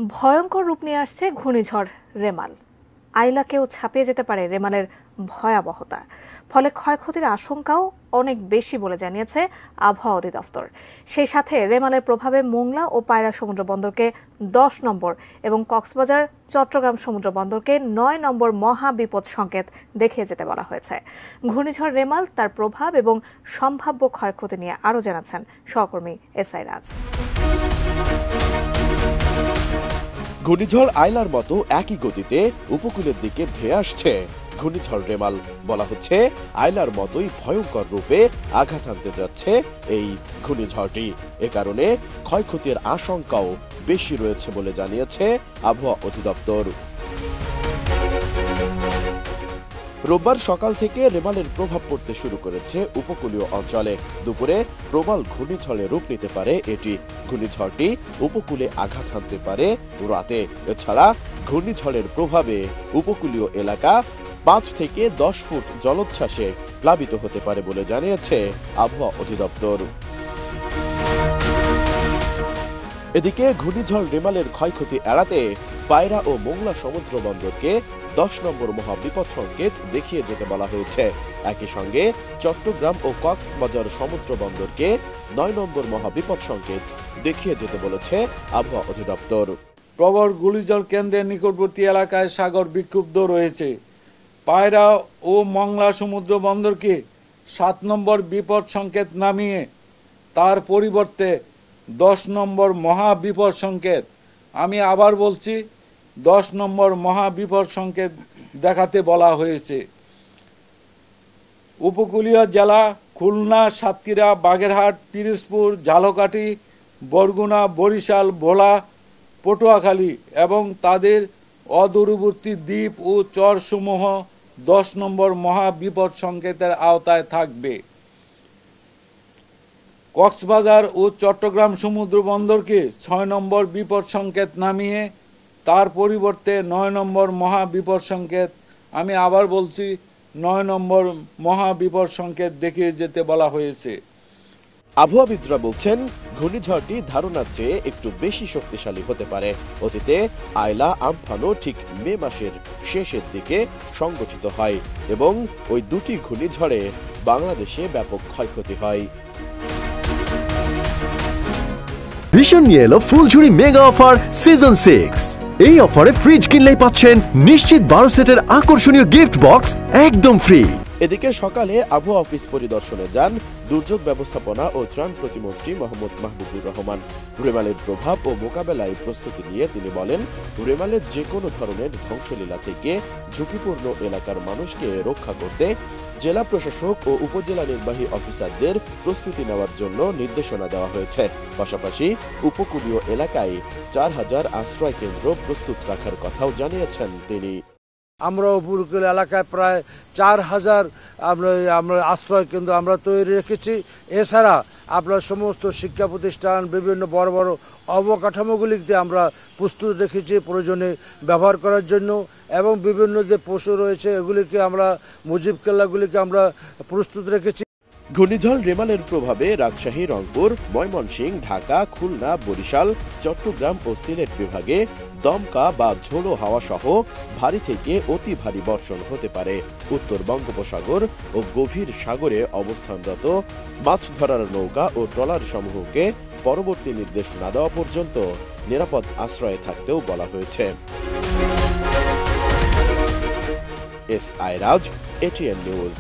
ভয়ঙ্কর রূপ নিয়ে আসছে ঘূর্ণিঝড় রেমাল। আইলাকেও ছাপিয়ে যেতে পারে রেমালের ভয়াবহতা, ফলে ক্ষয়ক্ষতির আশঙ্কাও অনেক বেশি বলে জানিয়েছে আবহাওয়া অধিদপ্তর। সেই সাথে রেমালের প্রভাবে মোংলা ও পায়রা সমুদ্র বন্দরকে 10 নম্বর এবং কক্সবাজার চট্টগ্রাম সমুদ্র বন্দরকে 9 নম্বর মহা বিপদ সংকেত দেখিয়ে যেতে বলা হয়েছে। ঘূর্ণিঝড় রেমাল, তার প্রভাব এবং সম্ভাব্য ক্ষয়ক্ষতি নিয়ে আরও জানাচ্ছেন সহকর্মী এসআই রাজ। ঘূর্ণিঝড় আইলার মতো একই গতিতে উপকূলের দিকে ধেয়ে আসছে ঘূর্ণিঝড় রেমাল। বলা হচ্ছে আইলার মতোই ভয়ঙ্কর রূপে আঘাত আনতে যাচ্ছে এই ঘূর্ণিঝড়টি। এ কারণে ক্ষয়ক্ষতির আশঙ্কাও বেশি রয়েছে বলে জানিয়েছে আবহাওয়া অধিদপ্তর। রোববার সকাল থেকে রেমালের প্রভাব পড়তে শুরু করেছে উপকূলীয় অঞ্চলে। দুপুরে প্রবল ঘূর্ণিঝড়ে রূপ নিতে পারে এটি। ঘূর্ণিঝড়টি উপকূলে আঘাত হানতে পারে রাতে। এছাড়া ঘূর্ণিঝড়ের প্রভাবে উপকূলীয় এলাকা 5 থেকে 10 ফুট জলোচ্ছ্বাসে প্লাবিত হতে পারে বলে জানিয়েছে আবহাওয়া অধিদপ্তর। এদিকে ঘূর্ণিঝড় রেমালের ক্ষয়ক্ষতি এড়াতে পায়রা ও মোংলা সমুদ্র বন্দরকে 10 নম্বর মহা বিপদ সংকেত দেখিয়ে যেতে বলা হয়েছে। একই সঙ্গে চট্টগ্রাম ও কক্সবাজার সমুদ্র বন্দরকে 9 নম্বর মহা বিপদ সংকেত দেখিয়ে যেতে বলেছে আবহাওয়া অধিদপ্তর। প্রবল ঘূর্ণিঝড় কেন্দ্রের নিকটবর্তী এলাকায় সাগর বিক্ষুব্ধ রয়েছে। পায়রা ও মোংলা সমুদ্র বন্দরকে 7 নম্বর বিপদ সংকেত নামিয়ে তার পরিবর্তে 10 নম্বর মহা বিপদ সংকেত, আমি আবার বলছি 10 নম্বর মহা বিপদ সংকেত দেখাতে বলা হয়েছে। উপকূলীয় জেলা খুলনা, সাতক্ষীরা, বাগেরহাট, পিরোজপুর, ঝালকাঠি, বরগুনা, বরিশাল, ভোলা, পটুয়াখালী এবং তাদের অদূরবর্তী দ্বীপ ও চরসমূহ 10 নম্বর মহা বিপদ সংকেতের আওতায় থাকবে। কক্সবাজার ও চট্টগ্রাম সমুদ্র বন্দরকে 6 নম্বর বিপদ সংকেত নামিয়ে তার পরিবর্তে 9 নম্বর মহা বিপদ সংকেত, আমি আবার বলছি 9 নম্বর মহা বিপদ সংকেত দেখিয়ে যেতে বলা হয়েছে। আবহাওয়াবিদরা বলছেন ঘূর্ণিঝড়টি ধারণার চেয়ে একটু বেশি শক্তিশালী হতে পারে। অতীতে আইলা, আমফানও ঠিক মে মাসের শেষের দিকে সংগঠিত হয় এবং ওই দুটি ঘূর্ণিঝড়ে বাংলাদেশে ব্যাপক ক্ষয়ক্ষতি হয়। ভীষণ নিয়ে এলো ফুলঝুরি মেগা অফার সিজন 6। এই অফারে ফ্রিজ কিনলেই পাচ্ছেন নিশ্চিত 12 সেটের আকর্ষণীয় গিফট বক্স একদম ফ্রি। এদিকে সকালে আবহাওয়া অফিস পরিদর্শনে যান দুর্যোগ ব্যবস্থাপনা ও ত্রাণ প্রতিমন্ত্রী মোহাম্মদ মাহবুবুর রহমান। রেমালের প্রভাব ও মোকাবেলায় প্রস্তুতি নিয়ে তিনি বলেন, রেমালের যে কোনো ধরনের ধ্বংসলীলা থেকে ঝুঁকিপূর্ণ এলাকার মানুষকে রক্ষা করতে জেলা প্রশাসক ও উপজেলা নির্বাহী অফিসারদের প্রস্তুতি নেওয়ার জন্য নির্দেশনা দেওয়া হয়েছে। পাশাপাশি উপকূলীয় এলাকায় 4000 আশ্রয় কেন্দ্র প্রস্তুত রাখার কথাও জানিয়েছেন তিনি। আমরা উপকূল এলাকায় প্রায় 4000 আমরা আশ্রয় কেন্দ্র আমরা তৈরি রেখেছি। এছাড়া আপনার সমস্ত শিক্ষা প্রতিষ্ঠান, বিভিন্ন বড় বড় অবকাঠামোগুলিতে আমরা প্রস্তুত রেখেছি প্রয়োজনে ব্যবহার করার জন্য, এবং বিভিন্ন যে পশু রয়েছে এগুলিকে আমরা মুজিব কেল্লাগুলিকে আমরা প্রস্তুত রেখেছি। ঘূর্ণিঝড় রেমালের প্রভাবে রাজশাহী, রংপুর, ময়মনসিংহ, ঢাকা, খুলনা, বরিশাল, চট্টগ্রাম ও সিলেট বিভাগে দমকা বা ঝোড়ো হাওয়া সহ ভারী থেকে অতি ভারী বর্ষণ হতে পারে। উত্তর বঙ্গোপসাগর ও গভীর সাগরে অবস্থানরত মাছ ধরার নৌকা ও ট্রলার সমূহকে পরবর্তী নির্দেশ না দেওয়া পর্যন্ত নিরাপদ আশ্রয়ে থাকতেও বলা হয়েছে। এসআই রাজ, এটিএন নিউজ।